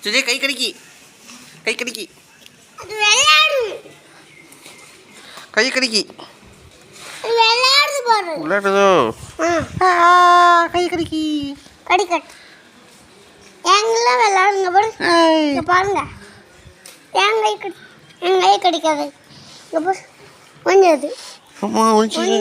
சுஜய் கை கடிக்கி கை கடிக்கி கை கடிக்கி விளையாடுதோ கை கடிக்கி கடிக்கட் எங்கெல்லாம் விளையாடுங்க பாருங்க என் கை கடிக்காது கொஞ்சம்